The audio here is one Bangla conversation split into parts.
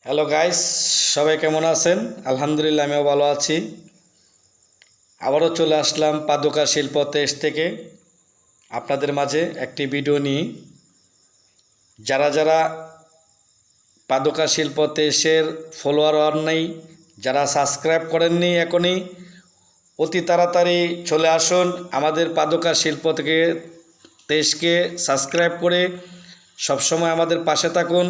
হ্যালো গাইস, সবাই কেমন আছেন? আলহামদুলিল্লাহ, আমিও ভালো আছি। আবারও চলে আসলাম পাদুকা শিল্প দেশ থেকে আপনাদের মাঝে একটি ভিডিও নিয়ে। যারা যারা পাদুকা শিল্প দেশের ফলোয়ার হন নাই, যারা সাবস্ক্রাইব করেননি, এখনই অতি তাড়াতাড়ি চলে আসুন আমাদের পাদুকা শিল্প থেকে দেশকে সাবস্ক্রাইব করে সবসময় আমাদের পাশে থাকুন।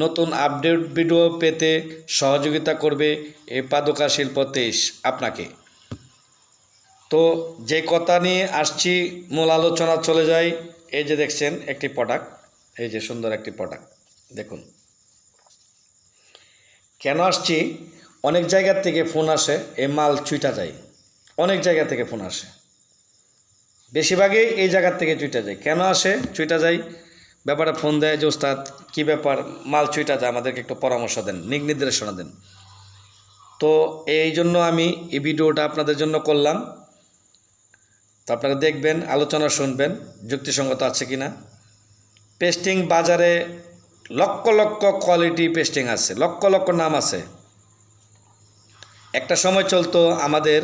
নতুন আপডেট ভিডিও পেতে সহযোগিতা করবে এই পাদুকা শিল্প দেশ আপনাকে। তো যে কথা নিয়ে আসছি, মূল আলোচনা চলে যায়। এই যে দেখছেন একটি প্রোডাক্ট, এই যে সুন্দর একটি প্রোডাক্ট দেখুন। কেন আসছি? অনেক জায়গার থেকে ফোন আসে, এই মাল চুইটা যায়। অনেক জায়গা থেকে ফোন আসে, বেশিরভাগই এই জায়গার থেকে চুইটা যায়। কেন আসে, চুইটা যায় ব্যাপারে ফোন দেয় যে ওস্তাদ কী ব্যাপার, মাল চুইটা যায়, আমাদেরকে একটু পরামর্শ দেন, নির্দেশনা দেন। তো এই জন্য আমি এই ভিডিওটা আপনাদের জন্য করলাম। তো আপনারা দেখবেন, আলোচনা শুনবেন, যুক্তিসঙ্গত আছে কি না। পেস্টিং বাজারে লক্ষ লক্ষ কোয়ালিটি পেস্টিং আছে, লক্ষ লক্ষ নাম আছে। একটা সময় চলতো আমাদের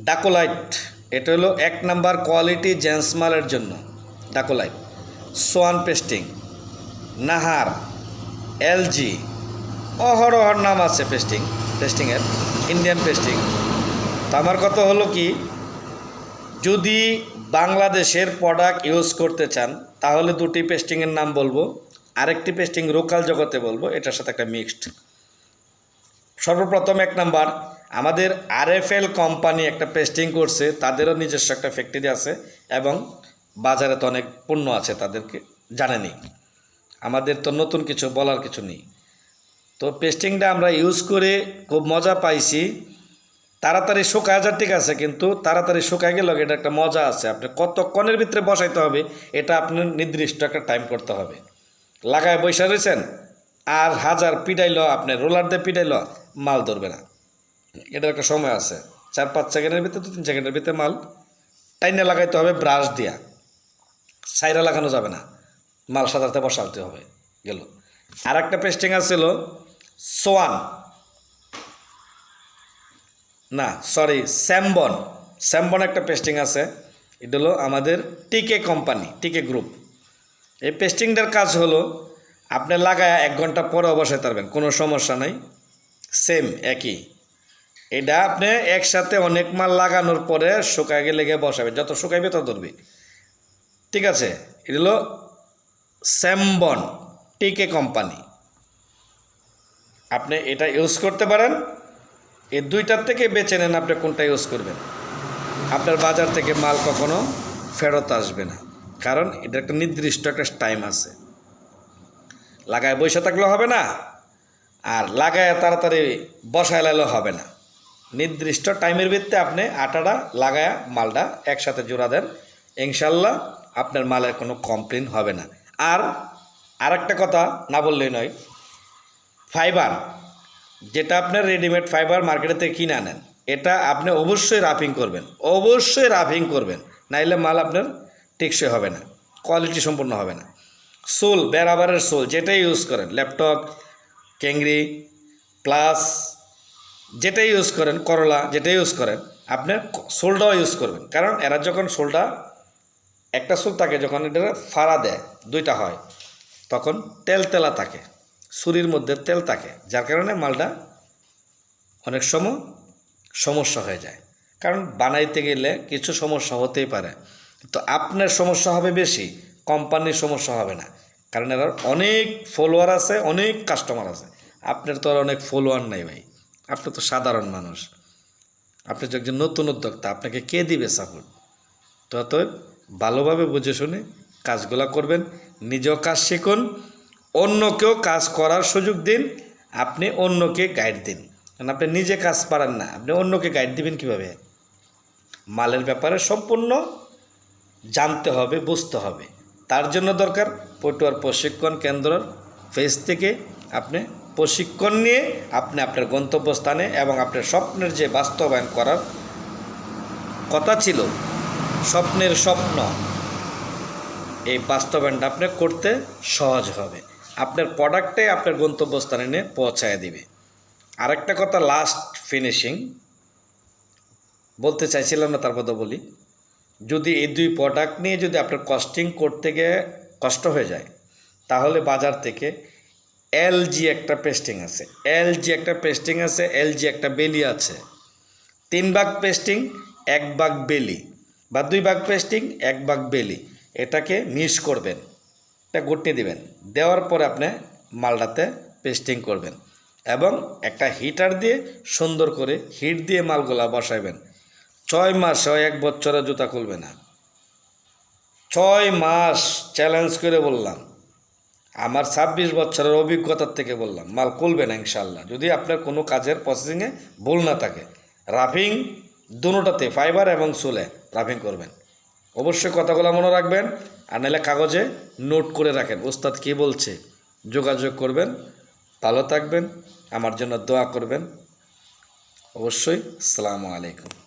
ডাকোলাইট, এটা হলো 1 নাম্বার কোয়ালিটি জেন্টস মালের জন্য। ডাকোলাইট, সোয়ান পেস্টিং, নাহার, এলজি, অহরহর নাম আছে পেস্টিংয়ের, ইন্ডিয়ান পেস্টিং। তো আমার কথা হলো কি, যদি বাংলাদেশের প্রোডাক্ট ইউজ করতে চান তাহলে দুটি পেস্টিংয়ের নাম বলবো। আরেকটি পেস্টিং লোকাল জগতে বলবো, এটার সাথে একটা মিক্সড। সর্বপ্রথম 1 নাম্বার, আমাদের আরএফএল কোম্পানি একটা পেস্টিং করছে, তাদেরও নিজস্ব একটা ফ্যাক্টরি আছে এবং বাজারে তো অনেক পণ্য আছে, তাদেরকে জানেনি। আমাদের তো নতুন কিছু বলার কিছু নেই। তো পেস্টিংটা আমরা ইউজ করে খুব মজা পাইছি। তাড়াতাড়ি শুকায় যায়, ঠিক আছে, কিন্তু তাড়াতাড়ি শুকায় গেল, এটা একটা মজা আছে। আপনি কতক্ষণের ভিতরে বসাইতে হবে এটা আপনার নির্দিষ্ট একটা টাইম করতে হবে। লাগায় বসে রয়েছেন আর হাজার পিটাইল, আপনি রোলার দিয়ে পিটাইল, মাল ধরবে না। এটার একটা সময় আছে, 4-5 সেকেন্ডের ভিতরে, 2-3 সেকেন্ডের ভিতরে মাল টাইনে লাগাইতে হবে ব্রাশ দিয়া, সাইরা লাগানো যাবে না, মাল সাজাতে বসাতে হবে। গেল। আর একটা পেস্টিং আছিল সোয়ান, না সরি স্যাম্বন একটা পেস্টিং আছে। এটা হলো আমাদের টিকে কোম্পানি, টিকে গ্রুপ। এই পেস্টিংটার কাজ হলো আপনি লাগায় 1 ঘন্টা পরে বসাইতে পারবেন, কোনো সমস্যা নাই, সেম একই। এটা আপনি একসাথে অনেক মাল লাগানোর পরে শুকায় গেলে বসাবেন, যত শুকাইবে তত ধরবে, ঠিক আছে। এটা হলো স্যাম্বন টিকে কোম্পানি। আপনি এটা ইউজ করতে পারেন। এই দুইটার থেকে বেছে নেন আপনি কোনটা ইউজ করবেন। আপনার বাজার থেকে মাল কখনো ফেরত আসবে না, কারণ এটা একটা নির্দিষ্ট একটা টাইম আছে। লাগায় বসে থাকলেও হবে না, আর লাগায় তাড়াতাড়ি বসায় লাইলেও হবে না। নির্দিষ্ট টাইমের ভিত্তিতে আপনি আটাটা লাগায়া মালটা একসাথে জোড়া দেন, ইনশাল্লাহ আপনার মালের কোনো কমপ্লেন হবে না। আর একটা কথা না বললেই নয়, ফাইবার, যেটা আপনার রেডিমেড ফাইবার মার্কেটে থেকে কিনে আনেন, এটা আপনি অবশ্যই রাফিং করবেন, নাইলে মাল আপনার টেকসই হবে না, কোয়ালিটি সম্পূর্ণ হবে না। সোল, বেরাবারের সোল যেটাই ইউজ করেন, ল্যাপটপ, ক্যাংরি, প্লাস যেটাই ইউজ করেন, করলা যেটাই ইউজ করেন, আপনি সোলটাও ইউজ করবেন। কারণ এরা যখন সোলটা, একটা সোল থাকে যখন এটা ফাড়া দেয়, 2টা হয়, তখন তেলা থাকে, ছুরির মধ্যে তেল থাকে, যার কারণে মালটা অনেক সময় সমস্যা হয়ে যায়। কারণ বানাইতে গেলে কিছু সমস্যা হতেই পারে, তো আপনার সমস্যা হবে বেশি, কোম্পানির সমস্যা হবে না। কারণ এর অনেক ফলোয়ার আছে, অনেক কাস্টমার আছে। আপনার তো আর অনেক ফলোয়ার নাই ভাই, আপনি তো সাধারণ মানুষ, আপনি যে একজন নতুন উদ্যোক্তা, আপনাকে কে দিবে সাপোর্ট? তো অতএব ভালোভাবে বুঝে শুনে কাজগুলো করবেন, নিজেও কাজ শিখুন, অন্যকেও কাজ করার সুযোগ দিন, আপনি অন্যকে গাইড দিন। কারণ আপনি নিজে কাজ পারেন না, আপনি অন্যকে গাইড দিবেন কীভাবে? মালের ব্যাপারে সম্পূর্ণ জানতে হবে, বুঝতে হবে। তার জন্য দরকার পটুয়ার প্রশিক্ষণ কেন্দ্রের ফেজ থেকে আপনি প্রশিক্ষণ নিয়ে আপনি আপনার গন্তব্যস্থানে এবং আপনার স্বপ্নের যে বাস্তবায়ন করার কথা ছিল, স্বপ্নের স্বপ্ন, এই বাস্তবায়নটা আপনি করতে সহজ হবে। আপনার প্রোডাক্টে আপনার গন্তব্যস্থানে নিয়ে পৌঁছায় দিবে। আরেকটা কথা লাস্ট ফিনিশিং বলতে চাইছিলাম না, তারপর তো বলি, যদি এই দুই প্রোডাক্ট নিয়ে যদি আপনার কস্টিং করতে গিয়ে কষ্ট হয়ে যায়, তাহলে বাজার থেকে এলজি একটা পেস্টিং আছে, এলজি একটা বেলি আছে, 3 ভাগ পেস্টিং 1 ভাগ বেলি, বা 2 ভাগ পেস্টিং 1 ভাগ বেলি, এটাকে মিক্স করবেন, এটা গুটনি দিবেন, দেওয়ার পরে আপনি মালটাতে পেস্টিং করবেন এবং একটা হিটার দিয়ে সুন্দর করে হিট দিয়ে মালগুলা বসাইবেন। 6 মাস হয় 1 বছরে জুতা খুলবে না। 6 মাস চ্যালেঞ্জ করে বললাম, আমার 26 বছরের অভিজ্ঞতার থেকে বললাম, মাল খুলবে না ইনশাল্লাহ, যদি আপনার কোনো কাজের প্রসেসিংয়ে ভুল না থাকে। রাফিং দুটোটাতে ফাইবার এবং সোলে রাফিং করবেন। অবশ্যই কথাগুলো মনে রাখবেন, আর নাহলে কাগজে নোট করে রাখেন ওস্তাদ কী বলছে। যোগাযোগ করবেন। ভালো থাকবেন, আমার জন্য দোয়া করবেন অবশ্যই। আসসালামু আলাইকুম।